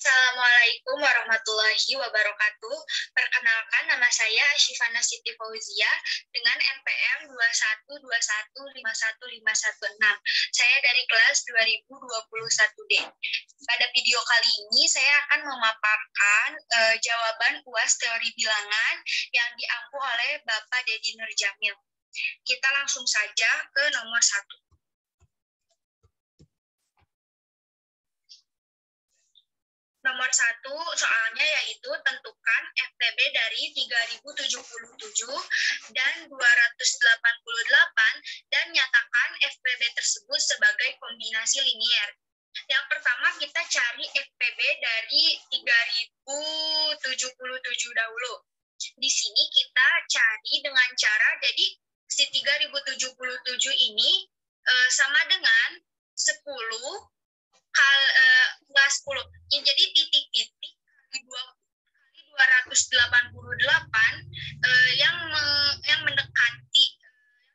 Assalamualaikum warahmatullahi wabarakatuh. Perkenalkan, nama saya Syifana Siti Fauzia dengan NPM 212151516. Saya dari kelas 2021D. Pada video kali ini saya akan memaparkan jawaban UAS teori bilangan yang diampu oleh Bapak Dedi Nurjamil. Kita langsung saja ke nomor 1. Nomor 1 soalnya yaitu tentukan FPB dari 3077 dan 288 dan nyatakan FPB tersebut sebagai kombinasi linier. Yang pertama kita cari FPB dari 3077 dahulu. Di sini kita cari dengan cara, jadi si 3077 ini sama dengan 10 kelas 10. Jadi titik-titik kali 288 yang mendekati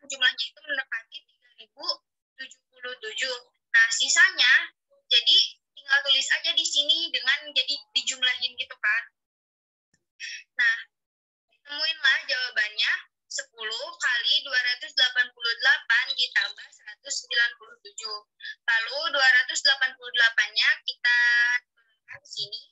jumlahnya itu mendekati 3077. Nah, sisanya jadi tinggal tulis aja di sini dengan jadi dijumlahin gitu kan. Nah, temuinlah jawabannya 10 kali 288 ditambah 197. Lalu 288-nya kita turunkan di sini.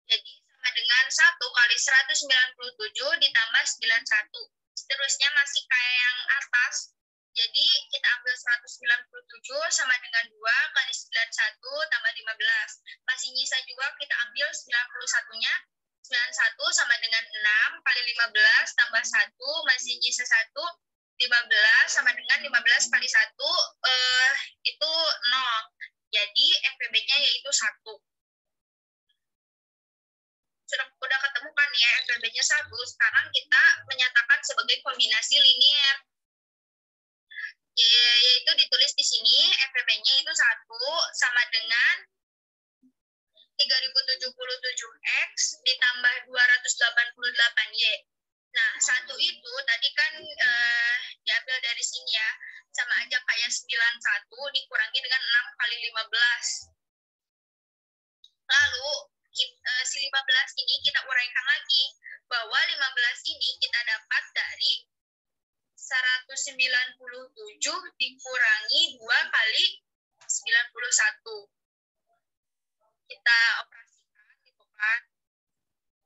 Jadi sama dengan 1 kali 197 ditambah 91. Seterusnya masih kayak yang atas. Jadi kita ambil 197 sama dengan 2 kali 91 tambah 15. Masih nyisa juga kita ambil 91-nya. 91 sama dengan 6 kali 15 tambah 1 masih nyisa 1. 15 sama dengan 15 kali 1 itu 0. Jadi FPB-nya yaitu 1. Sudah ketemu kan ya FPB-nya 1. Sekarang kita menyatakan sebagai kombinasi linier. Yaitu ditulis di sini FPB-nya itu 1 sama dengan 3077X ditambah 288Y. Nah, 1 itu tadi kan diambil dari sini ya. Sama aja kayak 91 dikurangi dengan 6 kali 15. Lalu, si 15 ini kita uraikan lagi. Bahwa 15 ini kita dapat dari 197 dikurangi 2 kali 91. Kita operasikan gitu kan.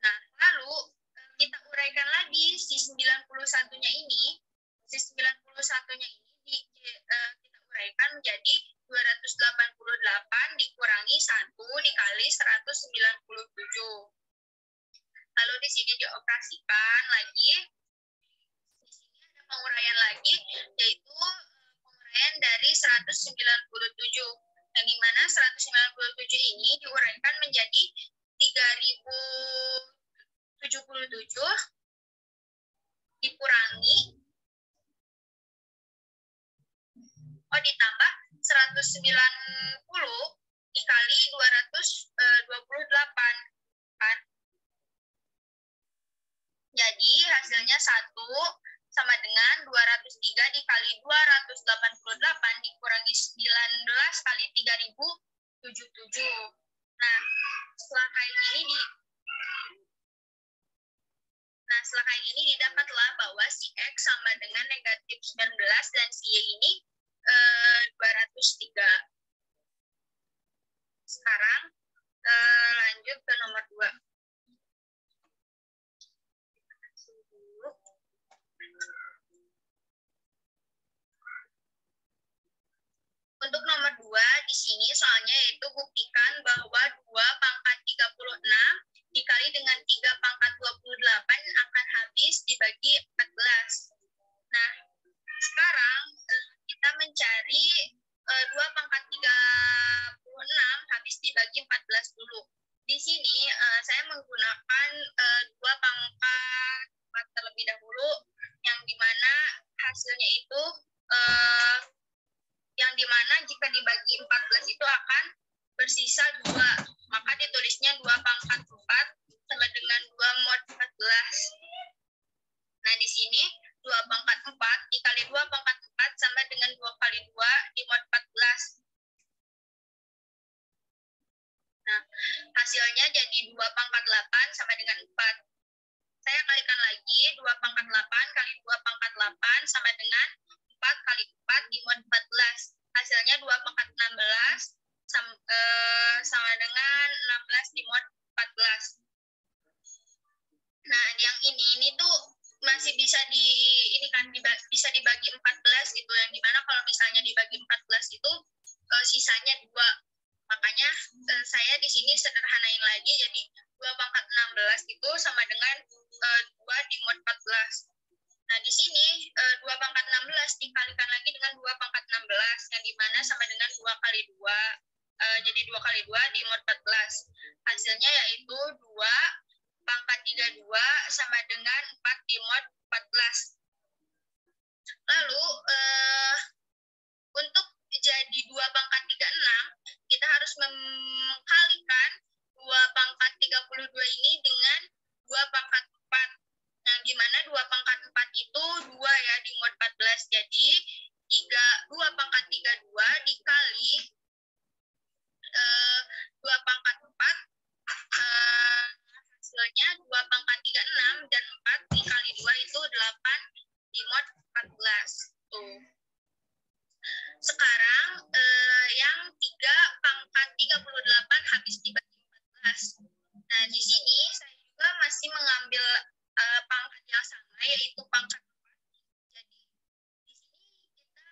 Nah, lalu kita uraikan lagi si 91-nya ini. Si 91-nya ini kita uraikan menjadi 288 dikurangi 1 dikali 197. Lalu di sini dioperasikan lagi. Di sini ada penguraian lagi, yaitu penguraian dari 197. Yang dimana 197 ini diuraikan menjadi 3077 dikurangi ditambah 190 dikali 228 kan. Jadi hasilnya 1 sama dengan 203 dikali 288 dikurangi 19 kali 3077. Nah, setelah kayak gini didapatlah bahwa si X sama dengan negatif 19 dan si Y ini 203. Sekarang lanjut ke nomor 2. Untuk nomor 2 di sini soalnya yaitu buktikan bahwa 2 pangkat 36 dikali dengan 3 pangkat 28 akan habis dibagi 14. Nah, sekarang kita mencari 2 pangkat 36 habis dibagi 14 dulu. Di sini saya menggunakan 2 pangkat 4 terlebih dahulu, yang dimana hasilnya itu yang dimana jika dibagi 14 itu akan bersisa 2. Maka ditulisnya 2 pangkat 4 sama dengan 2 mod 14. Nah, di sini 2 pangkat 4 dikali 2 pangkat 4 sama dengan 2 kali 2 di mod 14. Nah, hasilnya jadi 2 pangkat 8 sama dengan 4. Saya kalikan lagi, 2 pangkat 8 kali 2 pangkat 8 sama dengan 4 kali 4 dimod 14. Hasilnya 2 pangkat 16 sama dengan 16 dimod 14. Nah, yang ini tuh masih bisa bisa dibagi 14 gitu, yang dimana kalau misalnya dibagi 14 itu sisanya 2. Makanya saya di sini sederhanain lagi, jadi 2 pangkat 16 itu sama dengan 2 dimod 14. Nah, di sini 2 pangkat 16 dikalikan lagi dengan 2 pangkat 16, yang dimana sama dengan 2 kali 2. Jadi 2 kali 2 dimod 14. Hasilnya yaitu 2 pangkat 32 sama dengan 4 dimod 14. Lalu, untuk jadi 2 pangkat 36, kita harus mengkalikan 2 pangkat 32 ini dengan 2 pangkat 4. Nah, di mana 2 pangkat 4 itu 2 ya, dimod 14. Jadi, 2 pangkat 32 dikali 2 pangkat 4, hasilnya 2 pangkat 36, dan 4 dikali 2 itu 8 dimod 14. Tuh. Sekarang yang 3 pangkat 38 habis dibagi 14. Nah, di sini saya juga masih mengambil pangkat yang sama, yaitu pangkat 4. Jadi, di sini kita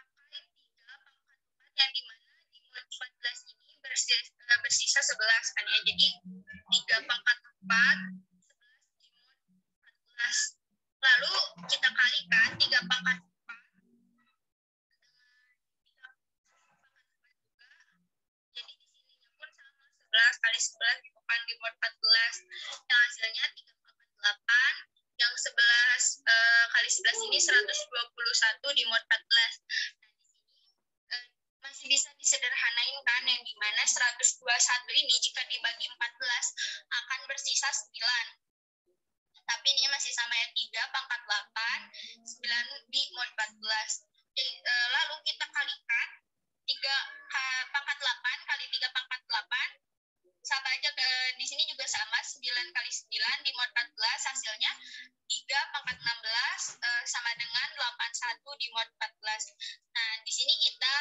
pakai 3 pangkat 4, yang dimana dimod 14 ini bersisa 11 kan ya. Jadi, 3 pangkat 4, 11 dimod 14. Lalu, kita kalikan 3 pangkat 4 kali 11 dibuka dimod 14, yang hasilnya 3 pangkat 8, yang 11 kali 11 ini 121 dimod 14. Nah, di sini masih bisa disederhanain kan, yang dimana 121 ini jika dibagi 14 akan bersisa 9. Tapi ini masih sama ya, 3 pangkat 8, 9 dimod 14. Lalu kita kalikan 3 pangkat 8 kali 3 pangkat 8, sama aja, di sini juga sama, 9 kali 9 dimod 14, hasilnya 3 pangkat 16 sama dengan 81 dimod 14. Nah, di sini kita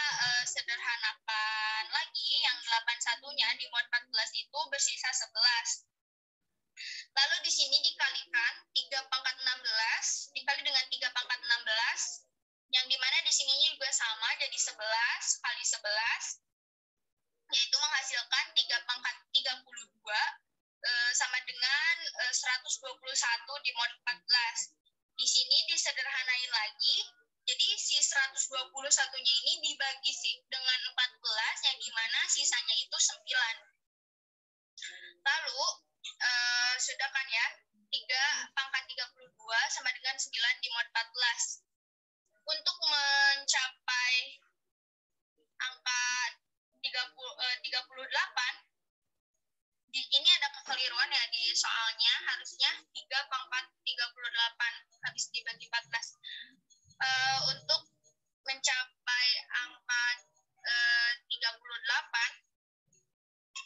sederhanakan lagi, yang 81-nya dimod 14 itu bersisa 11. Lalu di sini dikalikan 3 pangkat 16 dikali dengan 3 pangkat 16, yang dimana di sini juga sama, jadi 11 kali 11, yaitu menghasilkan 3 pangkat 32 sama dengan 121 dimod 14. Di sini disederhanain lagi, jadi si 121-nya ini dibagi dengan 14, yang dimana sisanya itu 9. Lalu, sudah kan ya, 3 pangkat 32 sama dengan 9 dimod 14. Untuk mencapai angka 38, ini ada kekeliruan ya di soalnya, harusnya 3 pangkat 38 habis dibagi 14. Untuk mencapai angka 38,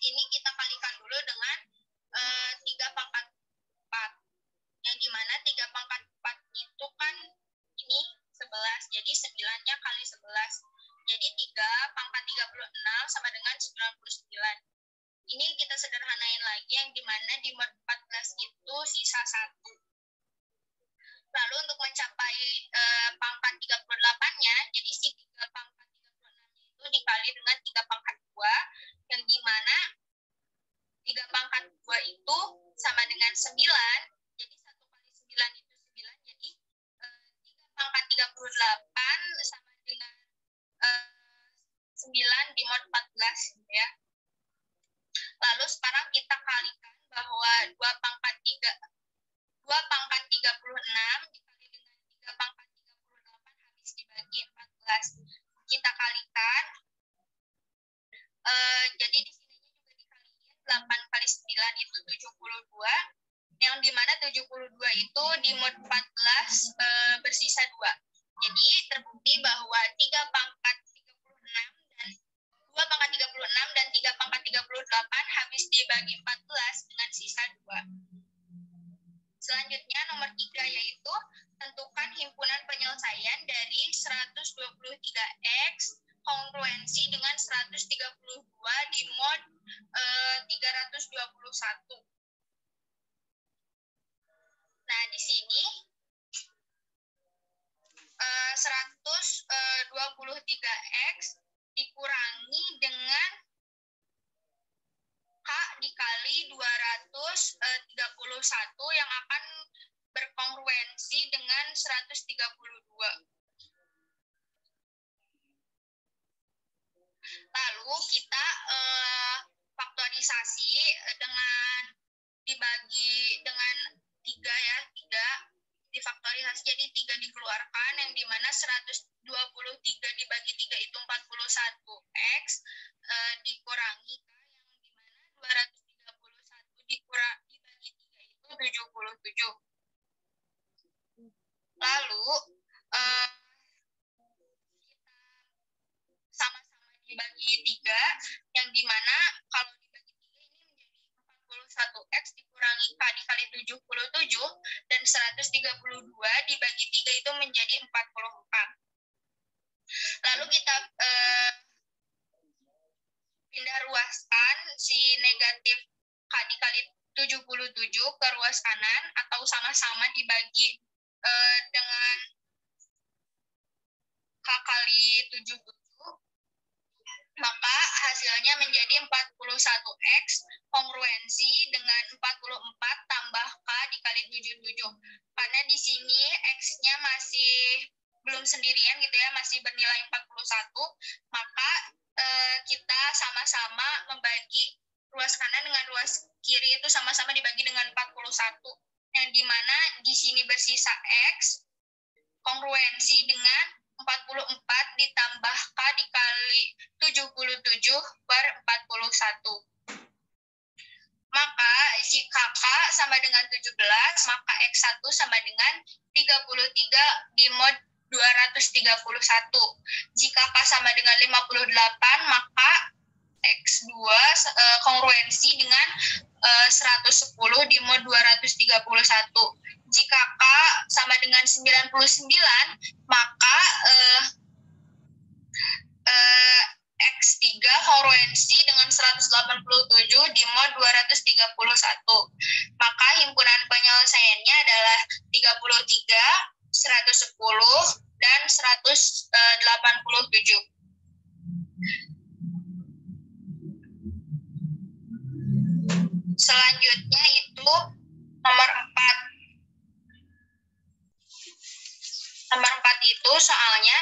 ini kita kalikan dulu dengan 3 pangkat 4. Yang dimana 3 pangkat 4 itu kan ini 11, jadi 9-nya kali 11. Jadi 3 pangkat 36 sama dengan 99. Ini kita sederhanain lagi, yang dimana di mod 14 itu sisa 1. Lalu untuk mencapai pangkat 38-nya, jadi si 3 pangkat 36-nya itu dikali dengan 3 pangkat 2, yang dimana 3 pangkat 2 itu sama dengan 9, jadi 1 kali 9 itu 9, jadi 3 pangkat 38 sama dengan 9 di mod 14 ya. Lalu sekarang kita kalikan bahwa 2 pangkat 36 dikali dengan 3 pangkat 38 habis dibagi 14. Kita kalikan, jadi di sininya juga dikaliin 8 kali 9 itu 72, yang dimana 72 itu di mod 14 bersisa 2. Jadi terbukti bahwa 3 pangkat 36 dan 3 pangkat 38 dibagi 14 dengan sisa 2. Selanjutnya nomor 3 yaitu tentukan himpunan penyelesaian dari 123X kongruensi dengan 132 di mod 321. Nah, di sini 123X dikurangi dengan K dikali 231 yang akan berkongruensi dengan 132. Lalu kita faktorisasi dengan dibagi dengan 3 ya, 3 difaktorisasi jadi 3 dikeluarkan, yang dimana 123 dibagi 3 itu 41X dikurangi K, yang dimana 231 dibagi 3 itu 77. Lalu sama-sama dibagi 3, yang dimana kalau dibagi 3 ini menjadi 41X dikurangi K dikali 77, dan 132 dibagi 3 itu menjadi 44. Lalu kita pindah ruaskan si negatif K dikali 77 ke ruas kanan, atau sama-sama dibagi dengan K kali 77, maka hasilnya menjadi 41X kongruensi dengan 44 tambah K dikali 77. Karena di sini X-nya masih belum sendirian gitu ya, masih bernilai 41, maka kita sama-sama membagi ruas kanan dengan ruas kiri itu sama-sama dibagi dengan 41, yang dimana di sini bersisa X kongruensi dengan 44 ditambah K dikali 77 per 41. Maka jika K sama dengan 17, maka X1 sama dengan 33 di mod 231. Jika K sama dengan 58, maka X2 kongruensi dengan 110 di mod 231. Jika K sama dengan 99, maka X3 kongruensi dengan 187 di mod 231. Maka himpunan penyelesaiannya adalah 33, 110, dan 187. Selanjutnya itu nomor 4. Nomor 4 itu soalnya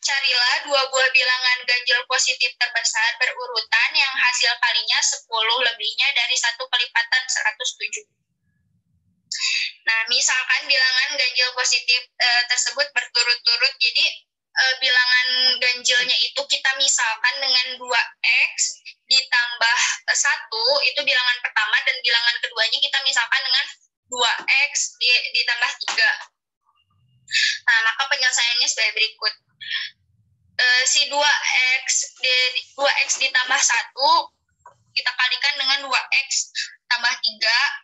carilah 2 buah bilangan ganjil positif terbesar berurutan yang hasil kalinya 10 lebihnya dari 1 kelipatan 107. Nah, misalkan bilangan ganjil positif tersebut berturut-turut, jadi bilangan ganjilnya itu kita misalkan dengan 2X ditambah 1, itu bilangan pertama, dan bilangan keduanya kita misalkan dengan 2X ditambah 3. Nah, maka penyelesaiannya sebagai berikut. Si 2X ditambah 1 kita kalikan dengan 2X tambah 3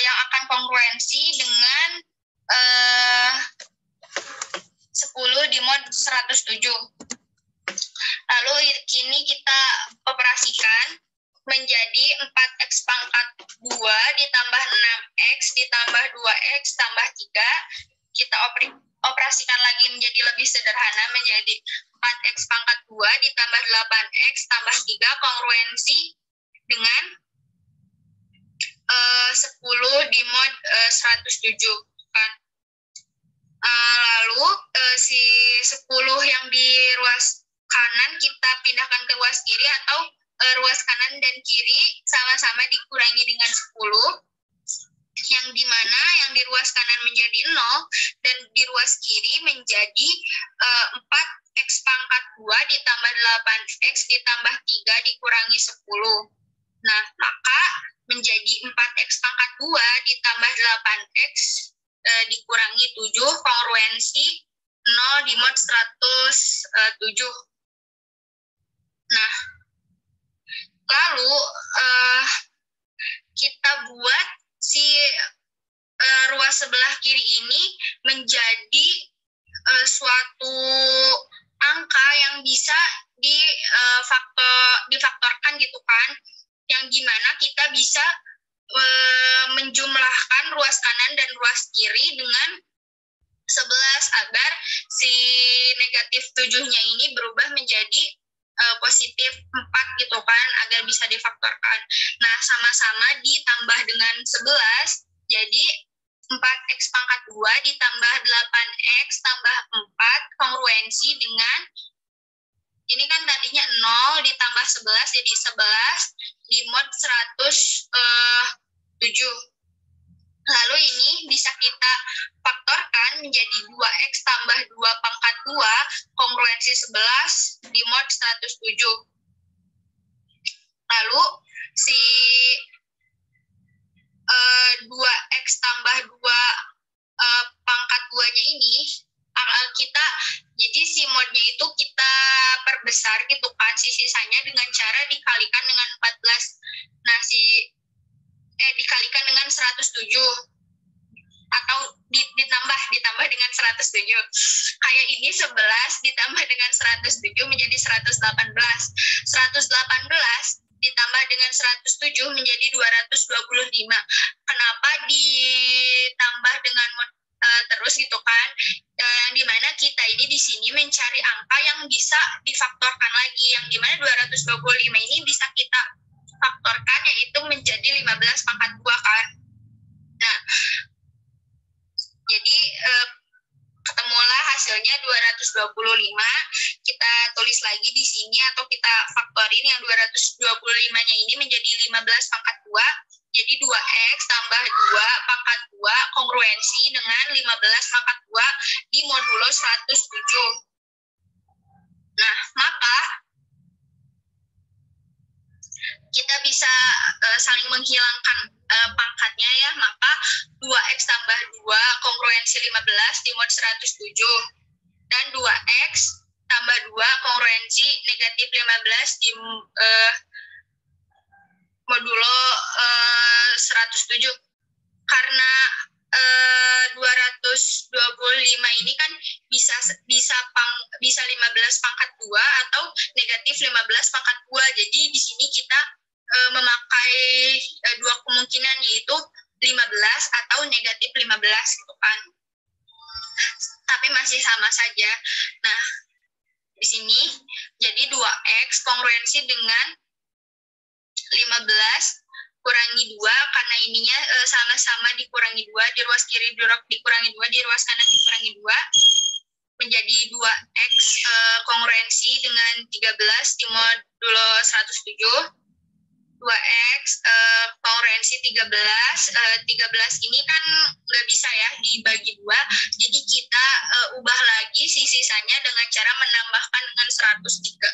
yang akan kongruensi dengan 10 di mod 107. Lalu kini kita operasikan menjadi 4X pangkat 2 ditambah 6X ditambah 2X tambah 3. Kita operasikan lagi menjadi lebih sederhana menjadi 4X pangkat 2 ditambah 8X tambah 3 kongruensi dengan 10 di mod 107 kan. Lalu si 10 yang di ruas kanan kita pindahkan ke ruas kiri, atau ruas kanan dan kiri sama-sama dikurangi dengan 10, yang dimana yang di ruas kanan menjadi 0 dan di ruas kiri menjadi 4X pangkat 2 ditambah 8X ditambah 3 dikurangi 10. Nah, maka menjadi 4X pangkat 2 ditambah 8X dikurangi 7 kongruensi 0 di mod 107. Nah, lalu kita buat si ruas sebelah kiri ini menjadi suatu angka yang bisa difaktorkan gitu kan, yang gimana kita bisa menjumlahkan ruas kanan dan ruas kiri dengan 11 agar si negatif 7-nya ini berubah menjadi positif 4 gitu kan, agar bisa difaktorkan. Nah, sama-sama ditambah dengan 11, jadi 4x pangkat 2 ditambah 8x tambah 4 kongruensi dengan, ini kan tadinya 0 ditambah 11 jadi 11 dimod 107. Lalu ini bisa kita faktorkan menjadi 2x tambah 2 pangkat 2 kongruensi 11 dimod 107. Lalu si 2x tambah 2 pangkat 2-nya ini kita, jadi si modnya itu kita perbesar gitu kan, si sisanya dengan cara dikalikan dengan 14. Nah, dikalikan dengan 107 atau ditambah dengan 107. Kayak ini 11 ditambah dengan 107 menjadi 118. 118 ditambah dengan 107 menjadi 225. Kenapa ditambah dengan terus gitu kan? Yang dimana kita ini di sini mencari angka yang bisa difaktorkan lagi, yang dimana 225 ini bisa kita faktorkan yaitu menjadi 15 pangkat 2 kan. Nah, jadi ketemulah hasilnya 225. Kita tulis lagi di sini atau kita faktorin yang 225-nya ini menjadi 15 pangkat 2. Jadi 2x tambah 2 pangkat 2 kongruensi dengan 15 pangkat 2 di modulo 107. Nah, maka kita bisa saling menghilangkan pangkatnya ya, maka 2x tambah 2 kongruensi 15 di mod 107 dan 2x tambah 2 kongruensi negatif 15 di modulo 107. Karena 225 ini kan bisa 15 pangkat 2 atau negatif 15 pangkat 2. Jadi di sini kita memakai dua kemungkinan, yaitu 15 atau negatif 15 gitu kan. Tapi masih sama saja. Nah, di sini jadi 2x kongruensi dengan 15 kurangi 2, karena ininya sama-sama dikurangi 2, di ruas kiri dikurangi 2, di ruas kanan dikurangi 2, menjadi 2x kongruensi dengan 13 di modulo 107. 2x kongruensi 13. 13 ini kan nggak bisa ya dibagi 2, jadi kita ubah lagi si sisanya dengan cara menambahkan dengan 103.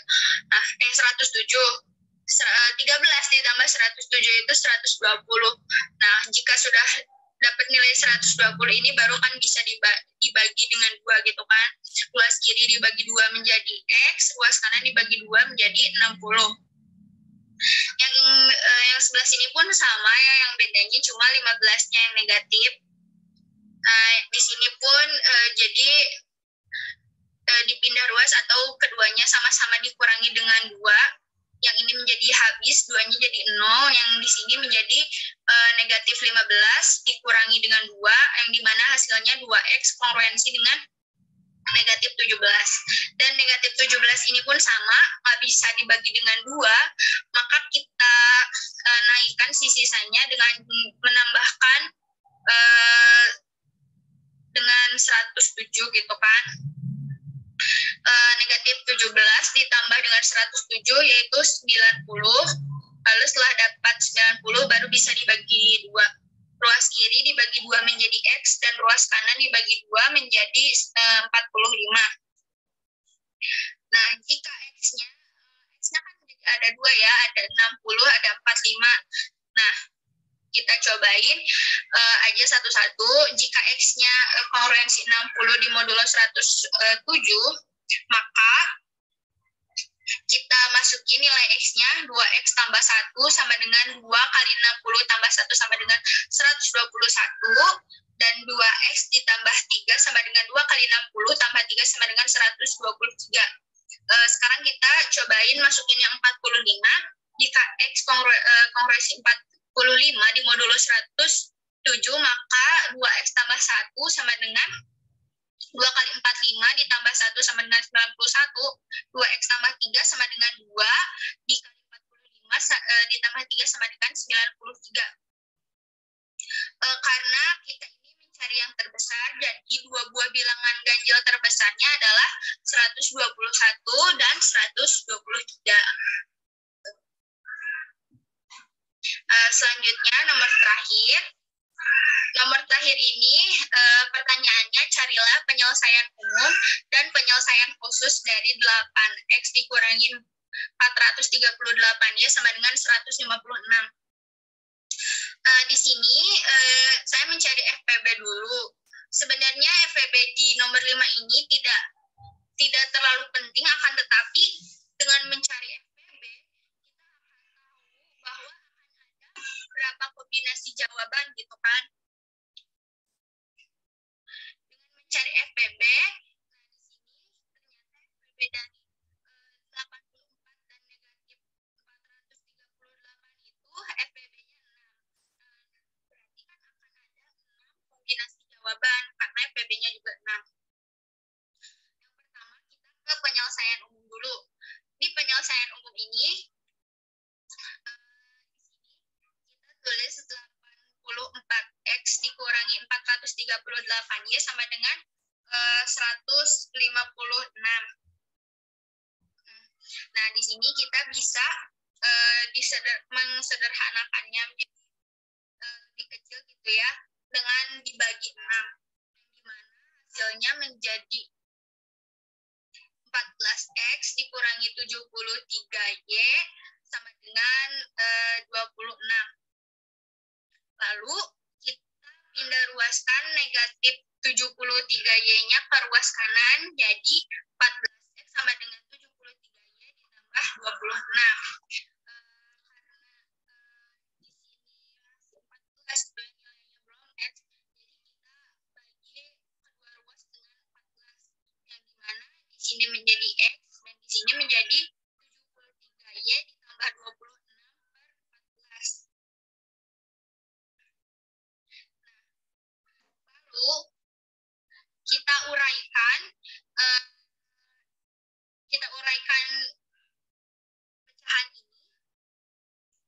Nah, 107. 13 ditambah 107 itu 120. Nah, jika sudah dapat nilai 120 ini baru kan bisa dibagi dengan 2 gitu kan. Ruas kiri dibagi 2 menjadi X, ruas kanan dibagi 2 menjadi 60. Yang sebelah sini pun sama ya, yang bedanya cuma 15-nya yang negatif. Di sini pun jadi dipindah ruas atau keduanya sama-sama dikurangi dengan 2. Yang ini menjadi habis, 2-nya jadi 0, yang di sini menjadi negatif 15 dikurangi dengan 2, yang dimana hasilnya 2x kongruensi dengan negatif 17. Dan negatif 17 ini pun sama, nggak bisa dibagi dengan 2, maka kita naikkan si sisanya dengan menambahkan dengan 107 gitu kan. Negatif 17 ditambah dengan 107 yaitu 90. Lalu setelah dapat 90 baru bisa dibagi 2. Ruas kiri dibagi 2 menjadi X dan ruas kanan dibagi 2 menjadi 45. Nah, jika X-nya kan ada 2 ya, ada 60, ada 45. Nah, kita cobain aja satu-satu. Jika X-nya kongruensi 60 di modulo 107, maka kita masukin lagi nilai X-nya, 2X tambah 1 sama dengan 2 kali 60 tambah 1 sama dengan 121, dan 2X ditambah 3 sama dengan 2 kali 60 tambah 3 sama dengan 123. Sekarang kita cobain masukin yang 45, jika X konversi 45 di modulo 107, maka 2X tambah 1 sama dengan 2 kali 45 ditambah 1 sama dengan 91, 2X tambah 3 sama dengan 2, dikali 45 ditambah 3 sama dengan 93. Karena kita ini mencari yang terbesar, jadi dua buah bilangan ganjil terbesarnya adalah 121 dan 123. Selanjutnya nomor terakhir. Nomor terakhir ini pertanyaannya, carilah penyelesaian umum dan penyelesaian khusus dari 8X dikurangi 438 ya sama dengan 156. Di sini saya mencari FPB dulu. Sebenarnya FPB di nomor 5 ini tidak terlalu penting, akan tetapi dengan mencari FPB kita akan tahu bahwa akan ada berapa kombinasi jawaban gitu kan. Dengan mencari FPB, nah di sini ternyata FPB dari 84 dan negatif 438 itu FPB-nya 6. Berarti kan akan ada 6 kombinasi jawaban karena FPB-nya juga 6. Yang pertama kita ke penyelesaian umum dulu. Di penyelesaian umum ini di sini kita tulis 84X dikurangi 438 Y sama dengan 156. Nah, di sini kita bisa mensederhanakannya menjadi lebih kecil gitu ya, dengan dibagi 6, yang dimana hasilnya menjadi 14X dikurangi 73Y sama dengan 26. Lalu kita pindah ruaskan negatif 73Y-nya ke ruas kanan, jadi 14X sama dengan 73Y ditambah 26. Karena di sini masih 14 nilainya belum X, jadi kita bagi kedua ruas dengan 14, yang dimana di sini menjadi X dan di sini menjadi 73Y ditambah 26/14. Lalu kita uraikan pecahan ini.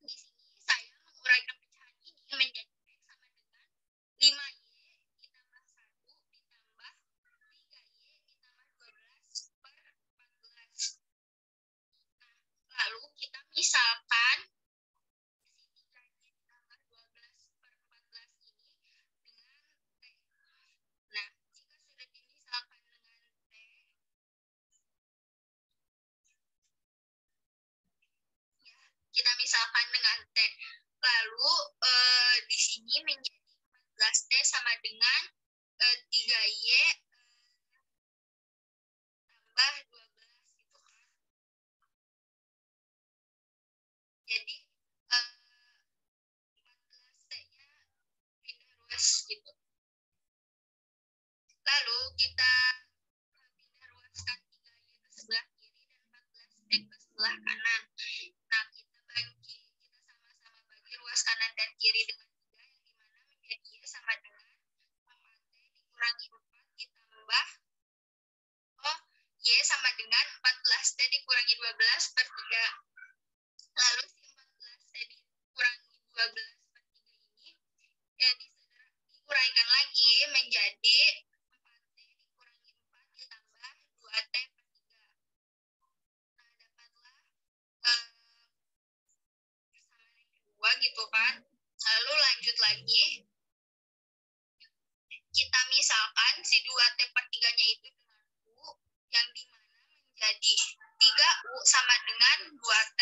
Di sini saya menguraikan pecahan ini menjadi X sama dengan 5Y ditambah 1 ditambah 3Y ditambah 12/14. Nah, lalu kita misalkan si 3Y ditambah 12/14 ini dengan T. Nah, jika sudah dimisalkan dengan T, ya, kita misalkan dengan T. Lalu di sini menjadi 14T sama dengan 3Y tambah 12 gitu kan. Jadi 14T-nya pindah ruas gitu. Lalu kita pindah ruaskan 3Y ke sebelah kiri dan 14T ke sebelah kanan. Nah, kita sama-sama bagi ruas kanan dan kiri dengan 3, yang dimana menjadi Y sama dengan 4T dikurangi 4 ditambah Y sama dengan 14T dikurangi 12/3. Lalu si 14T dikurangi 12/3 ini dikuraikan lagi menjadi 4T dikurangi 4 ditambah 2T/3. Nah, dapatlah persamaan yang kedua gitu kan. Lalu lanjut lagi. Kita misalkan si 2T/3-nya itu dengan U, yang dimana menjadi 3U sama dengan 2T.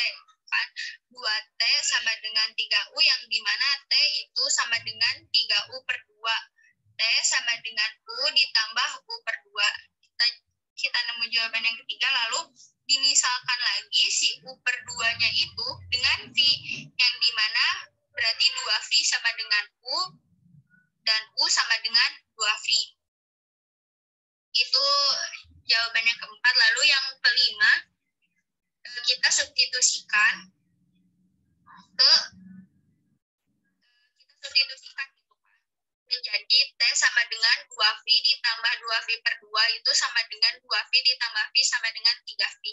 Kan? 2T sama dengan 3U, yang dimana T itu sama dengan 3U/2. T sama dengan U ditambah U/2. Kita nemu jawaban yang ketiga, lalu dimisalkan lagi si U/2 kedua-duanya itu dengan V, yang dimana berarti 2V sama dengan U, dan U sama dengan 2V. Itu jawabannya keempat. Lalu yang kelima, kita substitusikan gitu kan. Menjadi T sama dengan 2V ditambah 2V per 2 itu sama dengan 2V ditambah V sama dengan 3V.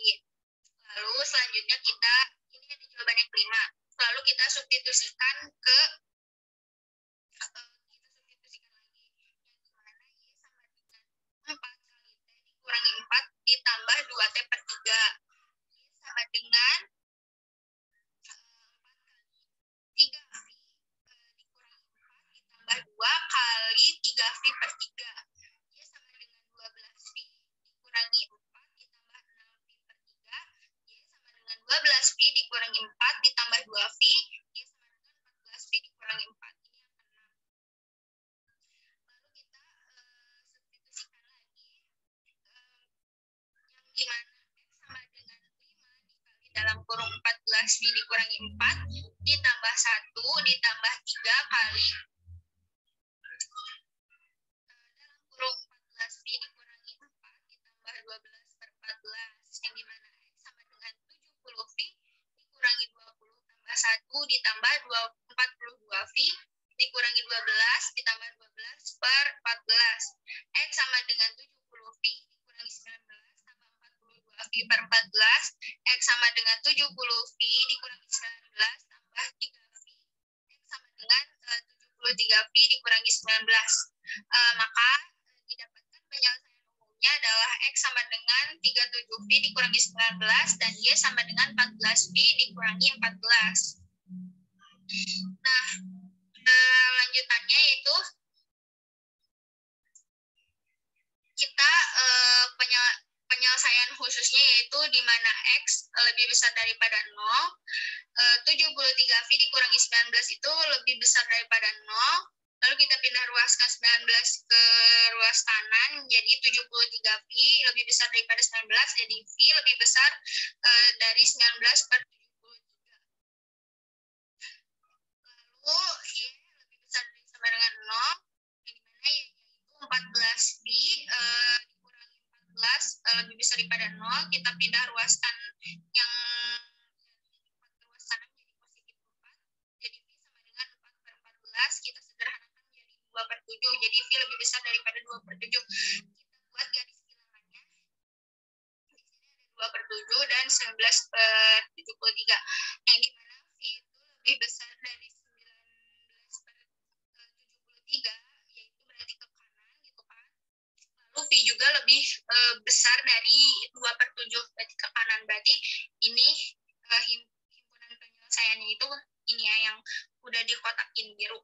Lalu selanjutnya ini ada jawaban yang kelima. Lalu kita substitusikan ke Y sama dengan 4 kali T dikurangi 4 ditambah 2T per 3. Y sama dengan 3V ditambah 2 kali 3V per 3. Y sama dengan 12V dikurangi 4 ditambah 6V per 3. Y sama dengan 12V dikurangi 4 ditambah 2V. Y sama dengan 14V dikurangi 4. Ini yang keenam. Lalu kita substitusikan lagi, yang dimana X sama dengan 5 dikali dalam kurung 14V dikurangi 4 ditambah 1 ditambah 3 kali dalam kurung 14V dikurangi 4 ditambah 12 per 14, yang dimana X sama dengan 70V dikurangi 20 tambah 1 ditambah 42V dikurangi 12 ditambah 12 per 14. X sama dengan 70V dikurangi 19 tambah 42V per 14. X sama dengan 70V dikurangi 19 tambah 3V. X sama dengan 73V dikurangi 19. Maka didapatkan penyelesaian umumnya adalah X sama dengan 37V dikurangi 19 dan Y sama dengan 14V dikurangi 14. Nah, lanjutannya yaitu kita penyelesaian khususnya yaitu di mana X lebih besar daripada 0, 73V dikurangi 19 itu lebih besar daripada 0, lalu kita pindah ruaskan 19 ke ruas kanan, jadi 73V lebih besar daripada 19, jadi V lebih besar dari 19 per 73. Lalu Y lebih besar dari sama dengan 0, yang dimana Y yaitu 14V dikurangi 14 lebih besar daripada 0, kita pindah ruaskan yang ruas kanan menjadi positif 4, jadi V sama dengan 4 per 14, kita sederhanakan menjadi 2 per 7, jadi V lebih besar daripada 2 per 7. Kita buat garis bilangannya, di sini ada 2 per 7 dan 19 per 73, yang dimana V itu lebih besar dari 19 per 73, yaitu berarti ke kanan gitu kan. Lalu V juga lebih besar dari 2 per 7, berarti ke kanan. Berarti ini himpunan penyelesaiannya itu ini ya, yang udah dikotakin biru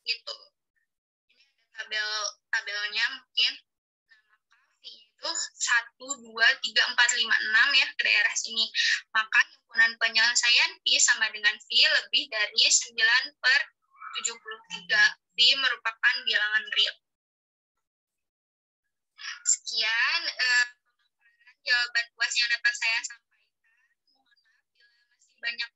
gitu. Ini ada tabelnya mungkin. Nah, maka V itu 1, 2, 3, 4, 5, 6 ya ke daerah sini. Maka himpunan penyelesaian V sama dengan V lebih dari 9 per 73. V merupakan bilangan real. Sekian jawaban UAS yang dapat saya sampaikan. Mohon maaf bila masih banyak